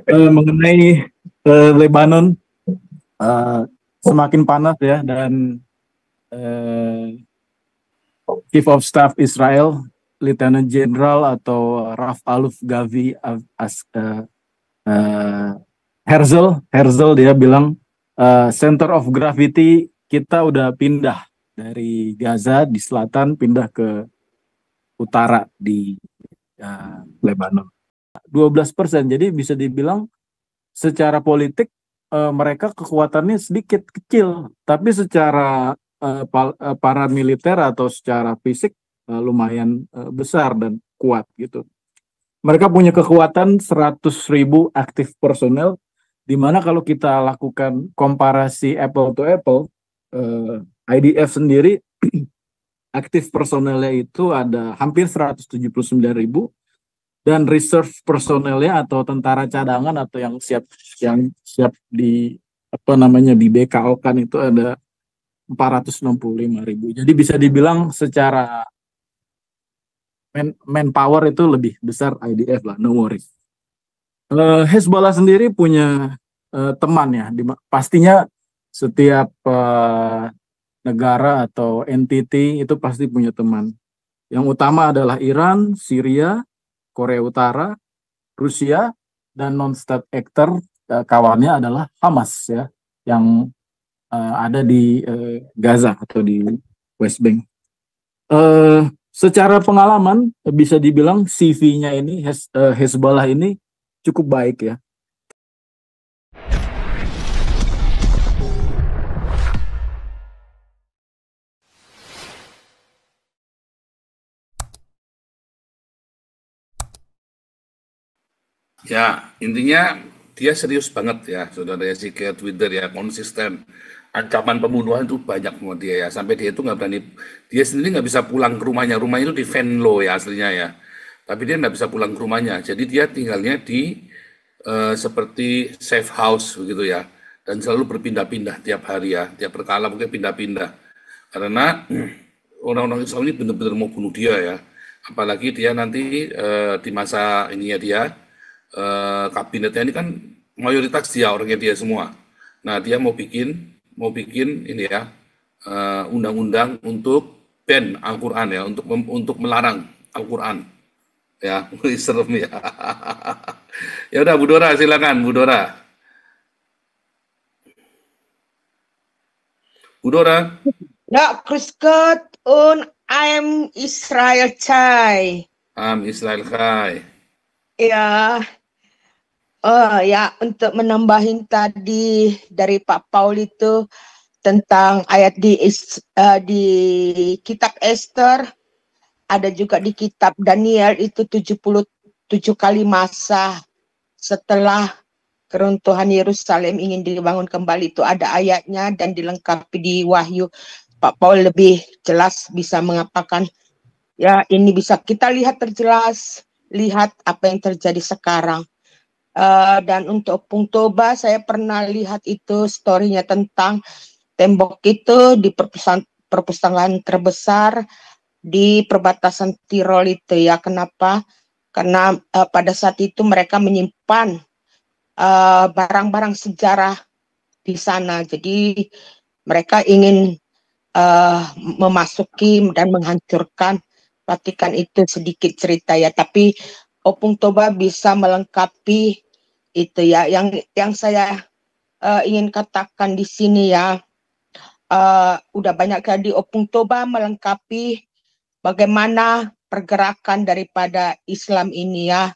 Mengenai Lebanon, eh, semakin panas ya, dan eh, Chief of Staff Israel, Lieutenant General atau Raf Aluf Gavi eh, Herzl dia bilang center of gravity kita udah pindah dari Gaza di selatan pindah ke utara di Lebanon. 12%. Jadi bisa dibilang secara politik mereka kekuatannya sedikit kecil, tapi secara paramiliter atau secara fisik lumayan besar dan kuat gitu. Mereka punya kekuatan 100.000 aktif personel, di mana kalau kita lakukan komparasi apple to apple, IDF sendiri aktif personelnya itu ada hampir 179.000, dan reserve personelnya atau tentara cadangan atau yang siap di apa namanya di BKO-kan itu ada 465.000. Jadi bisa dibilang secara manpower itu lebih besar IDF lah, no worries. Hezbollah sendiri punya teman ya, pastinya setiap negara atau entity itu pasti punya teman. Yang utama adalah Iran, Syria, Korea Utara, Rusia, dan non-state actor kawannya adalah Hamas ya, yang ada di Gaza atau di West Bank. Secara pengalaman bisa dibilang CV-nya ini Hezbollah ini cukup baik ya. Ya, intinya dia serius banget ya, saudara ya, sih ke Twitter ya, konsisten. Ancaman pembunuhan itu banyak sama dia ya, sampai dia itu nggak berani, dia sendiri nggak bisa pulang ke rumahnya. Rumahnya itu di Venlo ya aslinya ya, tapi dia nggak bisa pulang ke rumahnya. Jadi dia tinggalnya di seperti safe house begitu ya, dan selalu berpindah-pindah tiap hari ya, tiap berkala mungkin pindah-pindah. Karena orang-orang Islam ini benar-benar mau bunuh dia ya, apalagi dia nanti di masa ininya dia kabinetnya ini kan mayoritas dia orangnya dia semua. Nah dia mau bikin ini ya undang-undang untuk ban Al-Quran ya, untuk melarang Al-Quran ya. Serem ya. Ya udah Bu Dora, silakan Bu Dora. Bu Dora, Ja, grüß Gott und I'm Israel Chai. Israel Khai. Ya, ya untuk menambahin tadi dari Pak Paul itu tentang ayat di kitab Esther, ada juga di kitab Daniel itu 77 kali masa setelah keruntuhan Yerusalem ingin dibangun kembali, itu ada ayatnya dan dilengkapi di Wahyu. Pak Paul lebih jelas bisa mengapakan ya, ini bisa kita lihat terjelas, lihat apa yang terjadi sekarang. Dan untuk Opung Toba, saya pernah lihat itu story-nya tentang tembok itu di perpustakaan terbesar di perbatasan Tirol itu ya. Kenapa? Karena pada saat itu mereka menyimpan barang-barang sejarah di sana. Jadi mereka ingin memasuki dan menghancurkan Vatikan. Itu sedikit cerita ya. Tapi Opung Toba bisa melengkapi itu ya. Yang saya ingin katakan di sini ya, udah banyak kali Opung Toba melengkapi bagaimana pergerakan daripada Islam ini ya.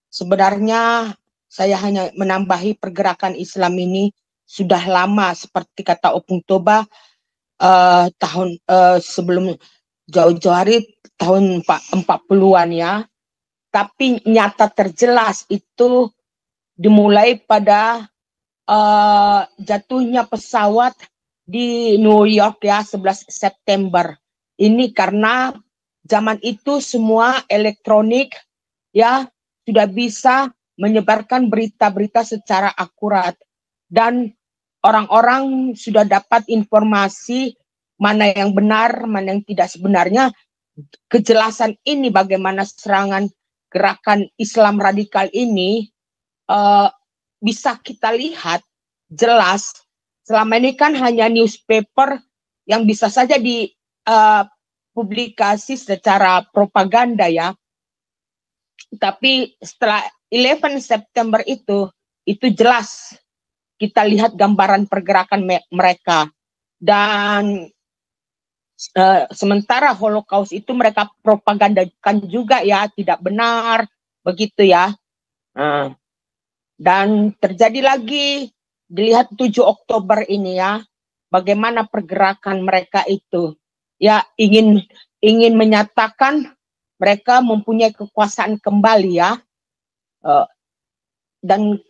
Sebenarnya saya hanya menambahi pergerakan Islam ini sudah lama, seperti kata Opung Toba, tahun sebelum jauh-jauh hari tahun 40-an ya. Tapi nyata terjelas itu dimulai pada jatuhnya pesawat di New York ya 11 September. Ini karena zaman itu semua elektronik ya sudah bisa menyebarkan berita-berita secara akurat, dan orang-orang sudah dapat informasi mana yang benar, mana yang tidak. Sebenarnya kejelasan ini bagaimana serangan gerakan Islam radikal ini eh, bisa kita lihat jelas selama ini kan hanya newspaper yang bisa saja dipublikasi secara propaganda ya. Tapi setelah 11 September itu jelas kita lihat gambaran pergerakan mereka. Dan sementara Holocaust itu mereka propagandakan juga ya, tidak benar, begitu ya. Dan terjadi lagi, dilihat 7 Oktober ini ya, bagaimana pergerakan mereka itu. Ya, ingin menyatakan mereka mempunyai kekuasaan kembali ya. Dan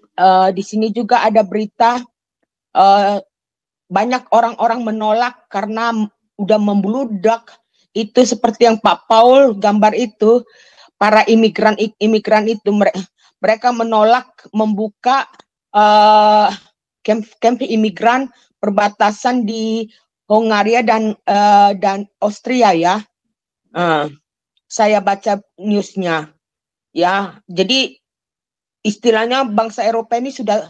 di sini juga ada berita banyak orang-orang menolak karena udah membludak. Itu seperti yang Pak Paul gambar itu, para imigran itu mereka menolak membuka camp imigran perbatasan di Hongaria dan Austria ya. Saya baca newsnya ya. Jadi istilahnya bangsa Eropa ini sudah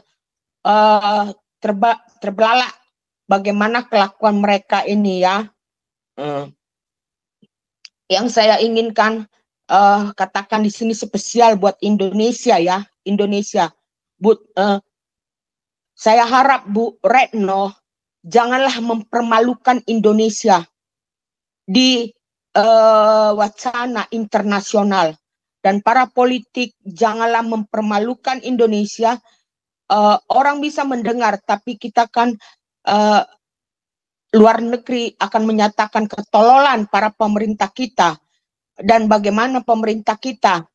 terbelalak bagaimana kelakuan mereka ini ya. Yang saya inginkan katakan di sini spesial buat Indonesia ya, Indonesia. Saya harap Bu Retno janganlah mempermalukan Indonesia di wacana internasional, dan para politik janganlah mempermalukan Indonesia. Orang bisa mendengar, tapi kita kan luar negeri akan menyatakan ketololan para pemerintah kita dan bagaimana pemerintah kita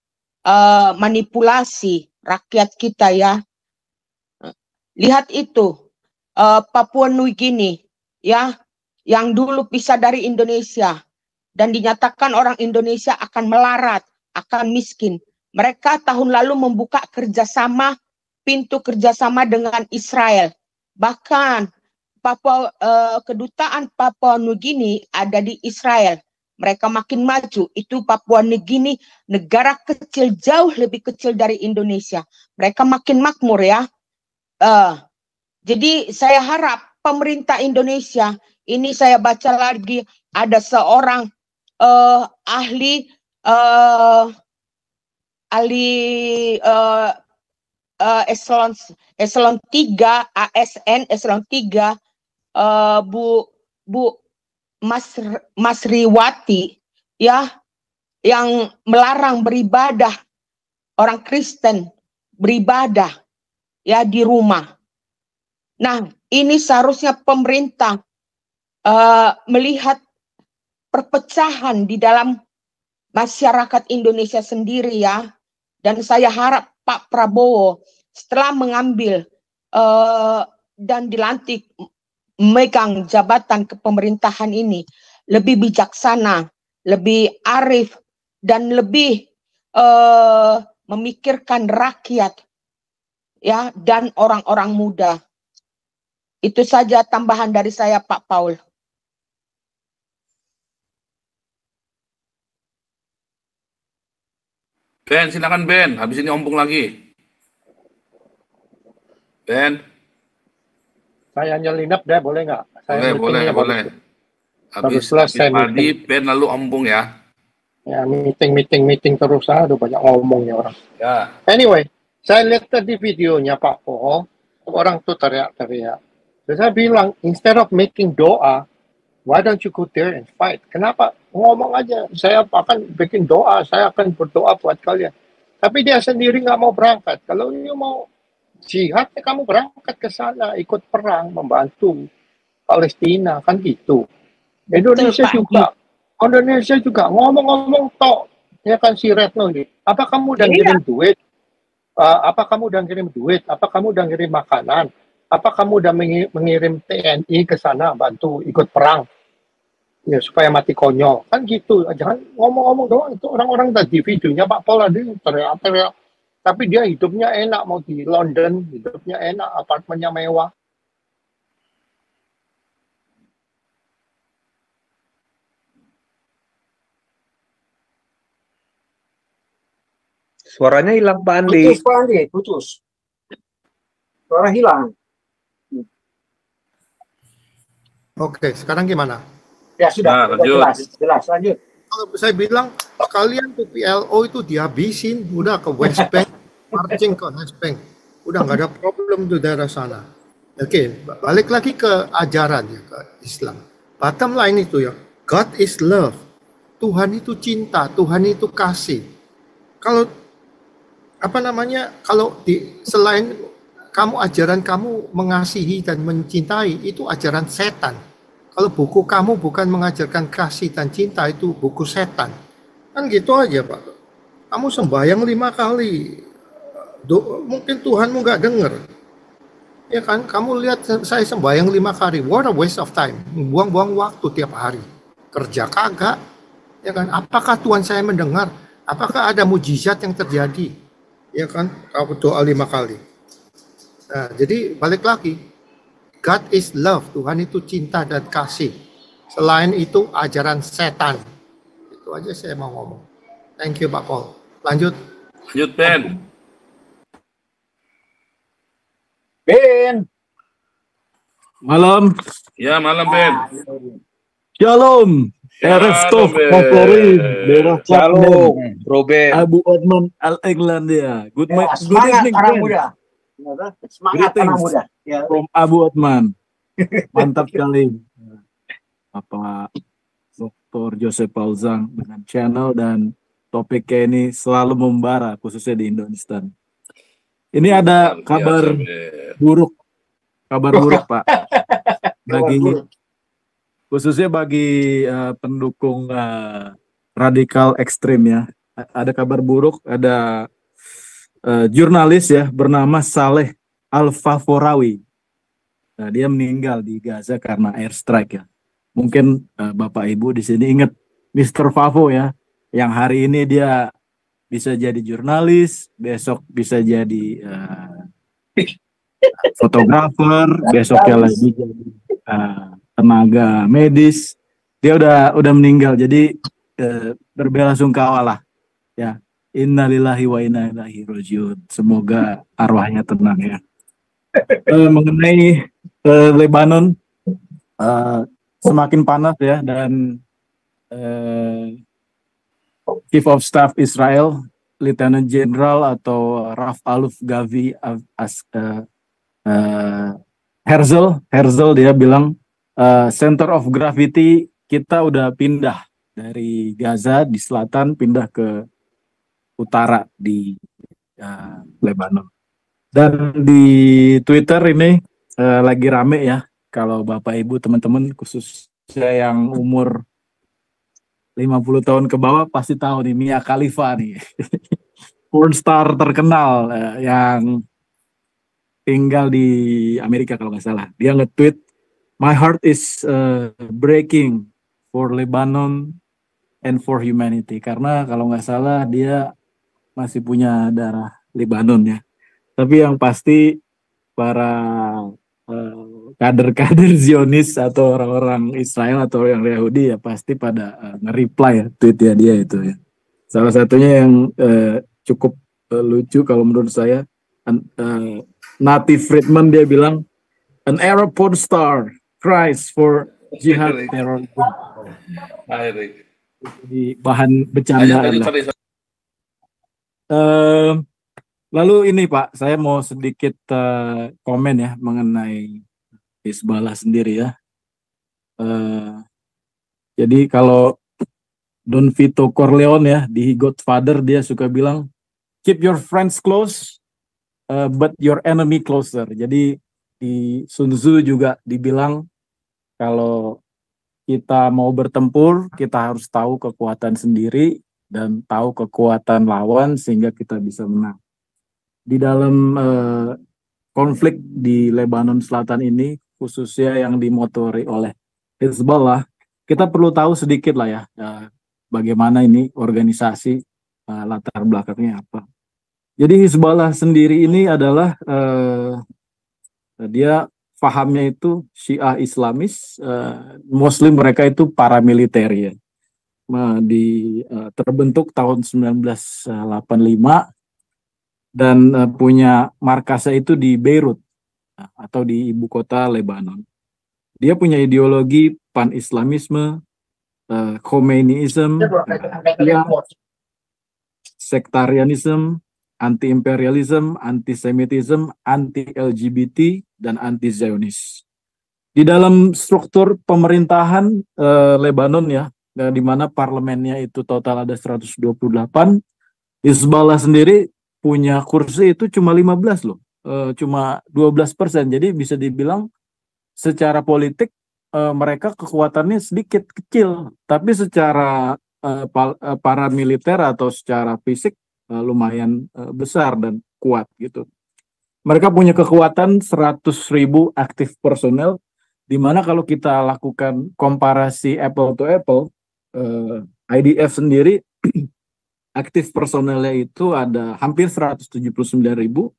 manipulasi rakyat kita ya. Lihat itu Papua Nugini ya, yang dulu pisah dari Indonesia dan dinyatakan orang Indonesia akan melarat, akan miskin. Mereka tahun lalu membuka pintu kerjasama dengan Israel. Bahkan kedutaan Papua Nugini ada di Israel. Mereka makin maju. Itu Papua Nugini negara kecil, jauh lebih kecil dari Indonesia. Mereka makin makmur ya. Jadi saya harap pemerintah Indonesia, ini saya baca lagi ada seorang ahli eselon 3 ASN eselon 3 Bu Masriwati ya, yang melarang beribadah, orang Kristen beribadah ya di rumah. Nah, ini seharusnya pemerintah melihat perpecahan di dalam masyarakat Indonesia sendiri ya. Dan saya harap Pak Prabowo setelah mengambil dan dilantik memegang jabatan kepemerintahan ini lebih bijaksana, lebih arif, dan lebih memikirkan rakyat ya, dan orang-orang muda. Itu saja tambahan dari saya, Pak Paul. Ben, silakan Ben. Habis ini ompong lagi. Ben. Saya nyelinap deh, boleh nggak? Boleh. Habis tadi Ben lalu ompong ya. Ya, meeting terus. Aduh, banyak ngomongnya orang. Ya. Anyway, saya lihat tadi videonya Pak Paul, orang tuh teriak-teriak. Terus saya bilang, instead of making doa, why don't you go there and fight? Kenapa? Ngomong aja, saya akan bikin doa, saya akan berdoa buat kalian. Tapi dia sendiri nggak mau berangkat. Kalau you mau jihad, ya kamu berangkat ke sana, ikut perang, membantu Palestina, kan gitu. Indonesia juga ngomong-ngomong tok, ya kan si Retno ini. Apa kamu udah ngirim duit? Apa kamu udah ngirim duit? Apa kamu udah ngirim makanan? Apa kamu udah mengirim TNI ke sana bantu ikut perang? Ya supaya mati konyol. Kan gitu. Jangan ngomong-ngomong doang. Itu orang-orang tadi videonya Pak Paul tadi teriak-teriak. Tapi dia hidupnya enak, mau di London, hidupnya enak, apartemennya mewah. Suaranya hilang Pak Andi. Putus Pak Andi, putus. suara hilang. Oke, sekarang gimana? Ya sudah, Nah, lanjut. jelas lanjut. Kalau saya bilang kalian tuh PLO itu dihabisin, udah ke West Bank, marching ke West Bank, udah nggak ada problem di daerah sana. Oke, balik lagi ke ajaran ya, ke Islam. Bottom line itu ya, God is love. Tuhan itu cinta, Tuhan itu kasih. Kalau apa namanya? Kalau selain kamu ajaran kamu mengasihi dan mencintai, itu ajaran setan. Kalau buku kamu bukan mengajarkan kasih dan cinta, itu buku setan. Kan gitu aja Pak. Kamu sembahyang 5 kali, mungkin Tuhanmu nggak dengar. Ya kan, kamu lihat saya sembahyang 5 kali, what a waste of time. Buang-buang waktu tiap hari. Kerja kagak. Ya kan, apakah Tuhan saya mendengar? Apakah ada mujizat yang terjadi? Ya kan, kamu doa 5 kali. Nah, jadi balik lagi. God is love. Tuhan itu cinta dan kasih. Selain itu ajaran setan. Itu aja saya mau ngomong. Thank you Pak Paul. Lanjut. Lanjut, Ben. Ben. Malam. Ya, malam, Ben. Shalom. Erev Tov Favorit. Daerah Shalom, Bro Ben. Abu Otman Al-Englandia. Good Semangat evening, anak Ben. muda. Semangat anak Greetings muda. Ya. from Abu Otman. Mantap sekali. Bapak Dr. Joseph Paulzang dengan channel dan topiknya ini selalu membara, khususnya di Indonesia. Ini ada Luar kabar biasa, Ben. buruk. Kabar buruk, Pak. Khususnya bagi pendukung radikal ekstrim ya. Ada kabar buruk, ada jurnalis ya bernama Saleh Al-Faforawi. Nah, dia meninggal di Gaza karena airstrike ya. Mungkin Bapak Ibu di sini ingat Mr. Favo ya, yang hari ini dia bisa jadi jurnalis, besok bisa jadi fotografer, besoknya lagi jadi tenaga medis. Dia udah meninggal, jadi berbelasungkawa lah ya. Innalillahi wa inna ilaihi rajiun. Semoga arwahnya tenang ya. Mengenai Lebanon semakin panas ya, dan Chief of Staff Israel Lieutenant General atau Raf Aluf Gavi Herzl dia bilang center of gravity kita udah pindah dari Gaza di selatan pindah ke utara di Lebanon. Dan di Twitter ini lagi rame ya, kalau Bapak Ibu teman-teman khususnya yang umur 50 tahun ke bawah pasti tahu nih Mia Khalifa nih. Porn star terkenal yang tinggal di Amerika kalau nggak salah. Dia nge-tweet, "My heart is breaking for Lebanon and for humanity." Karena kalau nggak salah dia masih punya darah Lebanon ya. Tapi yang pasti para kader-kader Zionis atau orang-orang Israel atau yang Yahudi ya pasti pada nge-reply ya tweetnya dia itu ya. Salah satunya yang cukup lucu kalau menurut saya, Natif Friedman dia bilang, "An Arab porn star cries for jihad terror." Jadi bahan bercandaan lah. Lalu ini Pak, saya mau sedikit komen ya mengenai Hizballah sendiri ya. Jadi kalau Don Vito Corleone ya di Godfather dia suka bilang, "Keep your friends close, but your enemy closer." Jadi di Sun Tzu juga dibilang kalau kita mau bertempur, kita harus tahu kekuatan sendiri dan tahu kekuatan lawan sehingga kita bisa menang. Di dalam konflik di Lebanon Selatan ini, khususnya yang dimotori oleh Hizballah, kita perlu tahu sedikit lah ya, bagaimana ini organisasi, latar belakangnya apa. Jadi Hizballah sendiri ini adalah, dia pahamnya itu Syiah Islamis, Muslim mereka itu paramiliter ya. Terbentuk tahun 1985, dan punya markasnya itu di Beirut, atau di ibu kota Lebanon. Dia punya ideologi pan-Islamisme, Khomeiniism, sektarianism, anti-imperialism, anti-Semitism, anti-LGBT, dan anti-Zionis. Di dalam struktur pemerintahan Lebanon ya, di mana parlemennya itu total ada 128, Hizballah sendiri punya kursi itu cuma 15 loh, cuma 12%. Jadi bisa dibilang secara politik mereka kekuatannya sedikit kecil, tapi secara paramiliter atau secara fisik lumayan besar dan kuat gitu. Mereka punya kekuatan 100.000 aktif personel, di mana kalau kita lakukan komparasi apple to apple, IDF sendiri aktif personelnya itu ada hampir 179.000,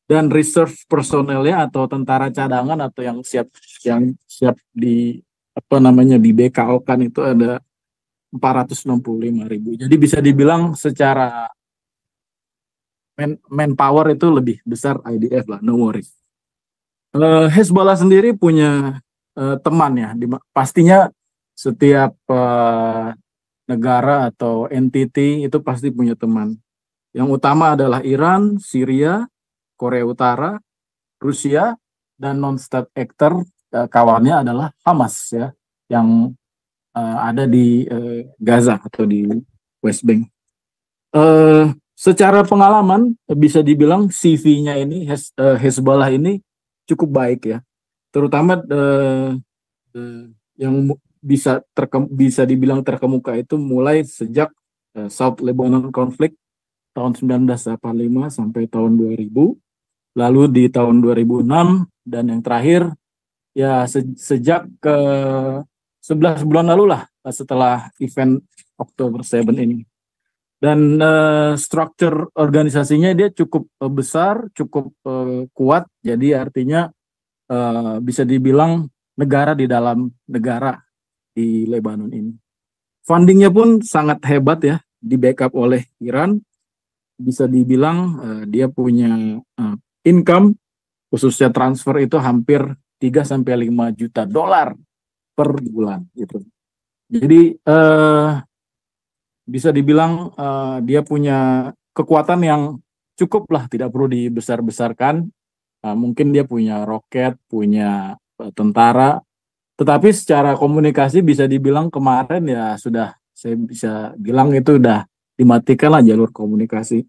dan reserve personelnya atau tentara cadangan atau yang siap di di BKO-kan itu ada 465.000. Jadi bisa dibilang secara manpower itu lebih besar IDF lah, no worries. Hezbollah sendiri punya teman ya, pastinya setiap negara atau entity itu pasti punya teman. Yang utama adalah Iran, Syria, Korea Utara, Rusia, dan non-state actor kawannya adalah Hamas ya, yang ada di Gaza atau di West Bank. Secara pengalaman bisa dibilang CV-nya ini Hezbollah ini cukup baik ya, terutama yang bisa dibilang terkemuka itu mulai sejak South Lebanon Conflict tahun 1985 sampai tahun 2000, lalu di tahun 2006, dan yang terakhir ya sejak 11 bulan lalu lah setelah event October 7 ini. Dan struktur organisasinya dia cukup besar, cukup kuat, jadi artinya bisa dibilang negara di dalam negara di Lebanon ini. Fundingnya pun sangat hebat ya, di backup oleh Iran. Bisa dibilang dia punya income, khususnya transfer itu hampir 3-5 juta dolar per bulan gitu. Jadi bisa dibilang dia punya kekuatan yang cukup lah, tidak perlu dibesar-besarkan. Mungkin dia punya roket, punya tentara, tetapi secara komunikasi bisa dibilang kemarin ya sudah, saya bisa bilang itu udah dimatikan lah jalur komunikasi.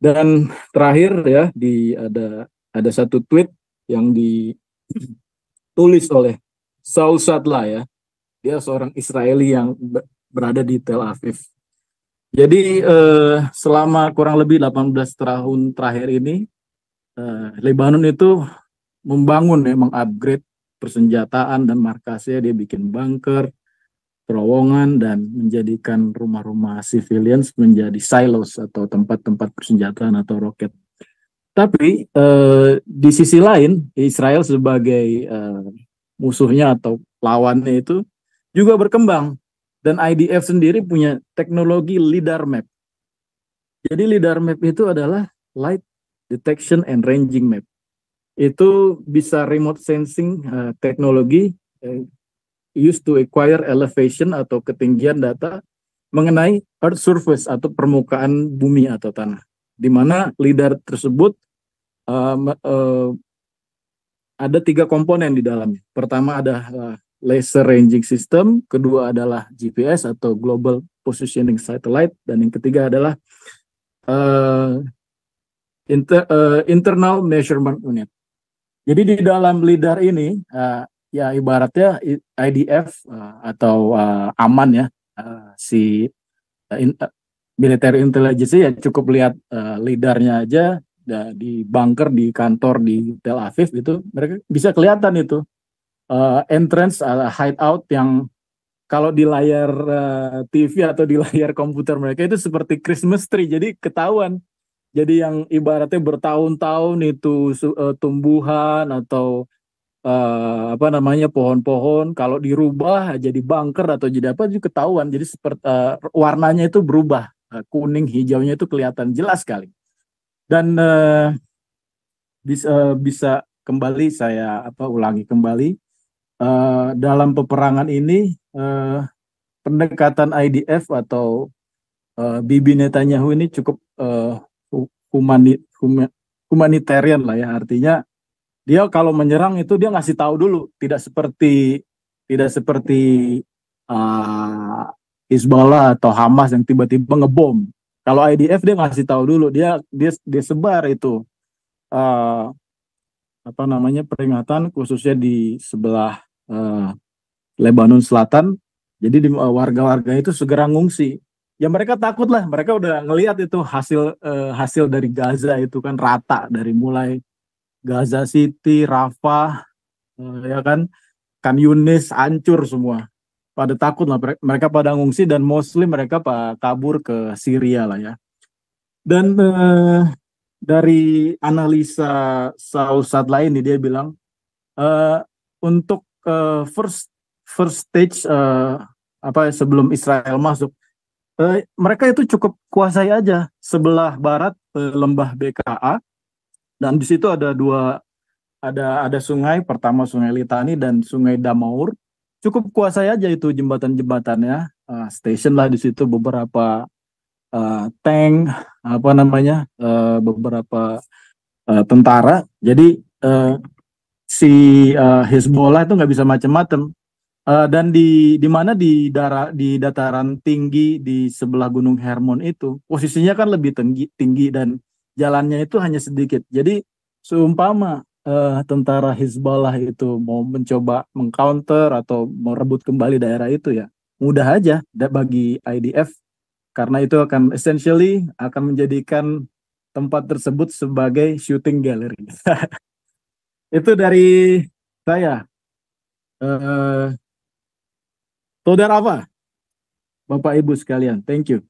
Dan terakhir ya, ada satu tweet yang ditulis oleh Saul Sadlah ya, dia seorang Israeli yang berada di Tel Aviv. Jadi selama kurang lebih 18 tahun terakhir ini Lebanon itu membangun ya, mengupgrade persenjataan dan markasnya. Dia bikin bunker, terowongan, dan menjadikan rumah-rumah civilians menjadi silos atau tempat-tempat persenjataan atau roket. Tapi di sisi lain, Israel sebagai musuhnya atau lawannya itu juga berkembang. Dan IDF sendiri punya teknologi LIDAR map. Jadi LIDAR map itu adalah Light Detection and Ranging Map. Itu bisa remote sensing teknologi used to acquire elevation atau ketinggian data mengenai earth surface atau permukaan bumi atau tanah, di mana LIDAR tersebut ada 3 komponen di dalamnya. Pertama ada laser ranging system, kedua adalah GPS atau Global Positioning Satellite, dan yang ketiga adalah internal measurement unit. Jadi di dalam LIDAR ini ya ibaratnya IDF atau aman ya, military intelligence ya cukup lihat LIDAR-nya aja di bunker di kantor di Tel Aviv itu, mereka bisa kelihatan itu entrance hideout yang kalau di layar TV atau di layar komputer mereka itu seperti Christmas tree, jadi ketahuan. Jadi yang ibaratnya bertahun-tahun itu tumbuhan atau pohon-pohon, kalau dirubah jadi bunker atau jadi apa juga ketahuan. Jadi seperti warnanya itu berubah, kuning hijaunya itu kelihatan jelas sekali. Dan bisa kembali saya ulangi kembali, dalam peperangan ini pendekatan IDF atau Bibi Netanyahu ini cukup humanitarian lah ya, artinya dia kalau menyerang itu dia ngasih tahu dulu, tidak seperti Hizballah atau Hamas yang tiba-tiba ngebom. Kalau IDF dia ngasih tahu dulu, dia sebar itu peringatan khususnya di sebelah Lebanon Selatan. Jadi warga-warga itu segera ngungsi. Ya mereka takut lah, mereka udah ngelihat itu hasil dari Gaza itu kan rata dari mulai Gaza City, Rafah, ya kan, Khan Yunis hancur semua. Pada takut lah, mereka pada ngungsi dan mostly mereka kabur ke Syria lah ya. Dan dari analisa Sausat lain nih, dia bilang untuk first stage sebelum Israel masuk, mereka itu cukup kuasai aja sebelah barat lembah BKA, dan di situ ada ada sungai, pertama Sungai Litani dan Sungai Damaur. Cukup kuasai aja itu jembatan-jembatannya, station lah di situ, beberapa tank, beberapa tentara. Jadi si Hezbollah itu nggak bisa macam-macam. Dan di mana di dataran tinggi di sebelah Gunung Hermon itu posisinya kan lebih tinggi dan jalannya itu hanya sedikit. Jadi seumpama tentara Hizballah itu mau mencoba mengcounter atau merebut kembali daerah itu, ya mudah aja bagi IDF, karena itu akan menjadikan tempat tersebut sebagai shooting gallery. Itu dari saya. Saudara apa? Bapak Ibu sekalian, thank you.